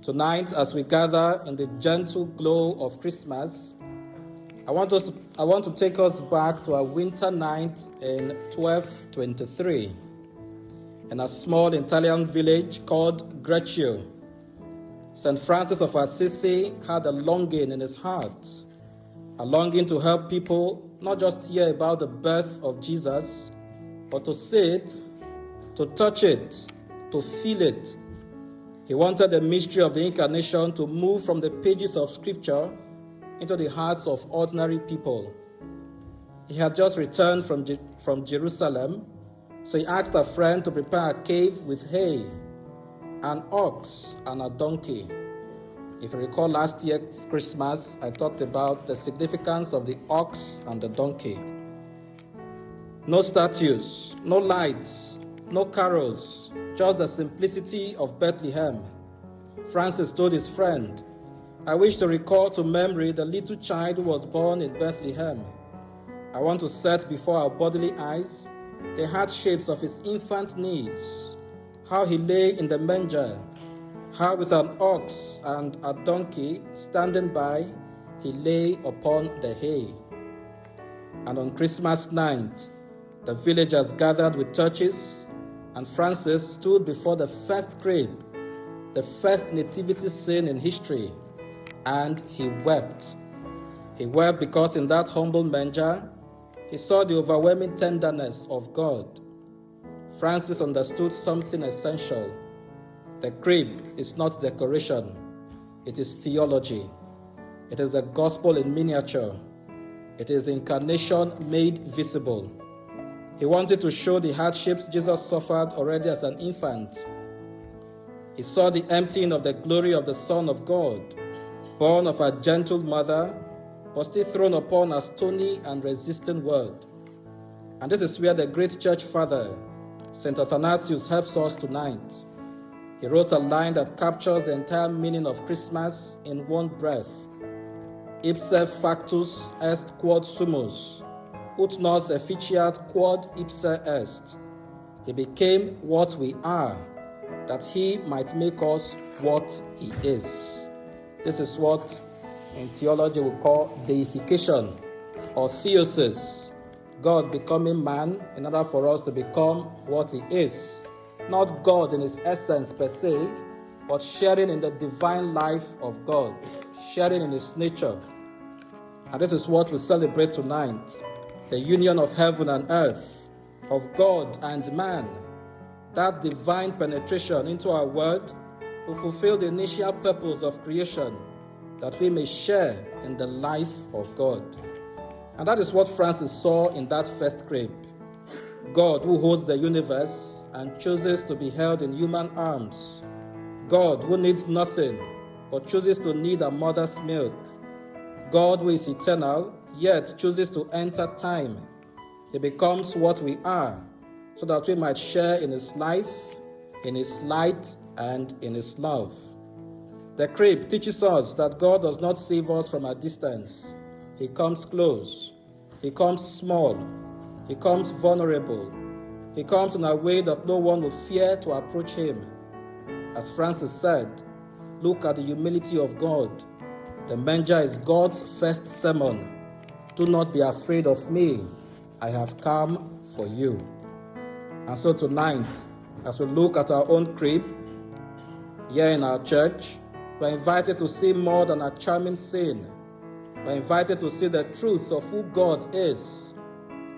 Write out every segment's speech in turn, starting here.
Tonight, as we gather in the gentle glow of Christmas, I want to take us back to a winter night in 1223 in a small Italian village called Greccio. St. Francis of Assisi had a longing in his heart, a longing to help people not just hear about the birth of Jesus, but to see it, to touch it, to feel it. He wanted the mystery of the Incarnation to move from the pages of Scripture into the hearts of ordinary people. He had just returned from Jerusalem, so he asked a friend to prepare a cave with hay, an ox, and a donkey. If you recall last year's Christmas, I talked about the significance of the ox and the donkey. No statues, no lights, no carols, just the simplicity of Bethlehem. Francis told his friend, "I wish to recall to memory the little child who was born in Bethlehem. I want to set before our bodily eyes the heart shapes of his infant needs, how he lay in the manger, how with an ox and a donkey standing by, he lay upon the hay." And on Christmas night, the villagers gathered with torches, and Francis stood before the first crib, the first nativity scene in history, and he wept. He wept because in that humble manger, he saw the overwhelming tenderness of God. Francis understood something essential. The crib is not decoration, it is theology. It is the gospel in miniature. It is the incarnation made visible. He wanted to show the hardships Jesus suffered already as an infant. He saw the emptying of the glory of the Son of God, born of a gentle mother, but still thrown upon a stony and resistant world. And this is where the great church father, St. Athanasius, helps us tonight. He wrote a line that captures the entire meaning of Christmas in one breath. Ipse factus est quod sumus, ut nos efficiat quod ipse est. He became what we are, that he might make us what he is. This is what in theology we call deification or theosis, God becoming man in order for us to become what he is. Not God in his essence per se, but sharing in the divine life of God, sharing in his nature. And this is what we celebrate tonight, the union of heaven and earth, of God and man, that divine penetration into our world to fulfill the initial purpose of creation, that we may share in the life of God. And that is what Francis saw in that first crib. God who holds the universe and chooses to be held in human arms. God who needs nothing but chooses to need a mother's milk. God who is eternal yet chooses to enter time. He becomes what we are so that we might share in his life, in his light, and in his love. The crib teaches us that God does not save us from a distance. He comes close. He comes small. He comes vulnerable. He comes in a way that no one will fear to approach him. As Francis said, look at the humility of God. The manger is God's first sermon. Do not be afraid of me. I have come for you. And so tonight, as we look at our own crib here in our church, we're invited to see more than a charming scene. We're invited to see the truth of who God is.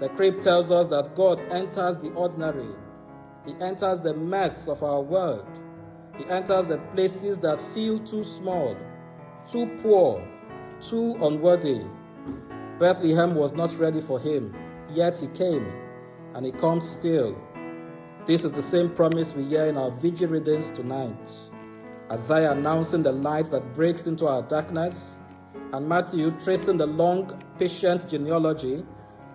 The crib tells us that God enters the ordinary. He enters the mess of our world. He enters the places that feel too small, too poor, too unworthy. Bethlehem was not ready for him, yet he came, and he comes still. This is the same promise we hear in our Vigil readings tonight. Isaiah announcing the light that breaks into our darkness, and Matthew tracing the long, patient genealogy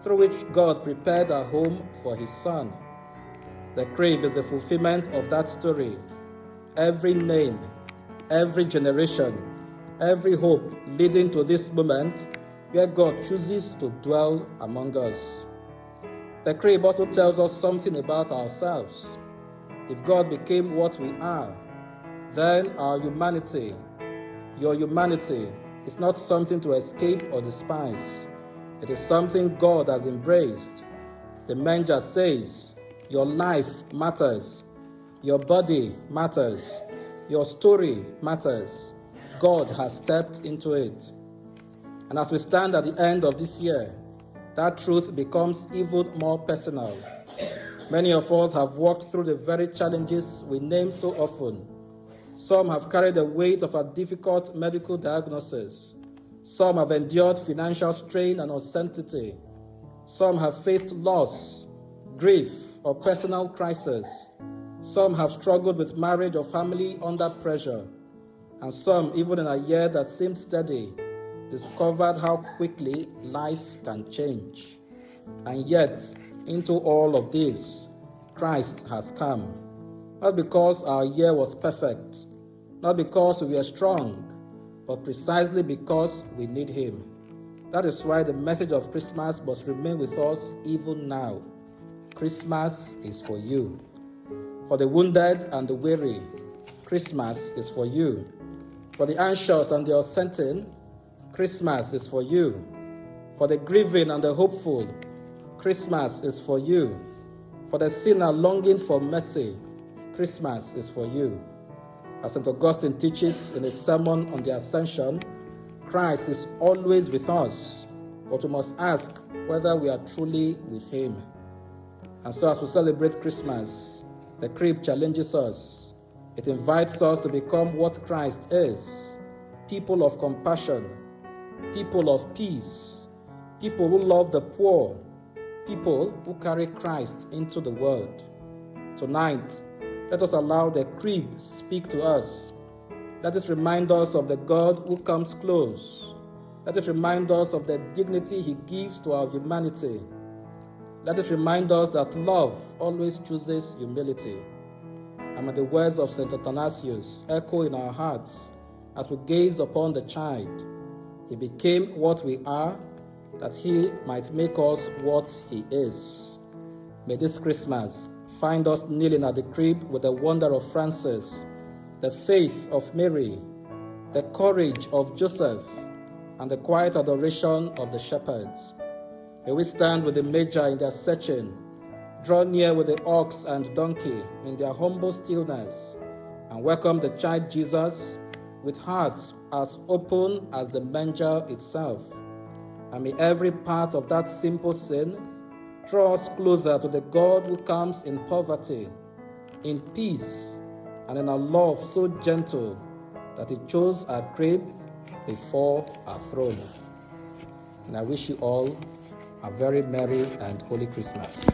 through which God prepared a home for his Son. The crib is the fulfillment of that story. Every name, every generation, every hope leading to this moment where God chooses to dwell among us. The crib also tells us something about ourselves. If God became what we are, then our humanity, your humanity, is not something to escape or despise. It is something God has embraced. The manger says, your life matters, your body matters, your story matters. God has stepped into it. And as we stand at the end of this year, that truth becomes even more personal. Many of us have walked through the very challenges we name so often. Some have carried the weight of a difficult medical diagnosis. Some have endured financial strain and uncertainty. Some have faced loss, grief, or personal crisis. Some have struggled with marriage or family under pressure. And some, even in a year that seemed steady, discovered how quickly life can change. And yet, into all of this, Christ has come. Not because our year was perfect, not because we were strong, but precisely because we need Him. That is why the message of Christmas must remain with us even now. Christmas is for you. For the wounded and the weary, Christmas is for you. For the anxious and the uncertain, Christmas is for you. For the grieving and the hopeful, Christmas is for you. For the sinner longing for mercy, Christmas is for you. As St. Augustine teaches in his sermon on the Ascension, Christ is always with us, but we must ask whether we are truly with Him. And so as we celebrate Christmas, the crib challenges us. It invites us to become what Christ is, people of compassion, people of peace, people who love the poor, people who carry Christ into the world. Tonight, let us allow the crib speak to us. Let it remind us of the God who comes close. Let it remind us of the dignity He gives to our humanity. Let it remind us that love always chooses humility. And may the words of St. Athanasius echo in our hearts as we gaze upon the child. He became what we are, that He might make us what He is. May this Christmas find us kneeling at the crib with the wonder of Francis, the faith of Mary, the courage of Joseph, and the quiet adoration of the shepherds. May we stand with the Magi in their searching, draw near with the ox and donkey in their humble stillness, and welcome the child Jesus with hearts as open as the manger itself. And may every part of that simple scene draw us closer to the God who comes in poverty, in peace, and in a love so gentle that He chose our crib before our throne. And I wish you all a very merry and holy Christmas.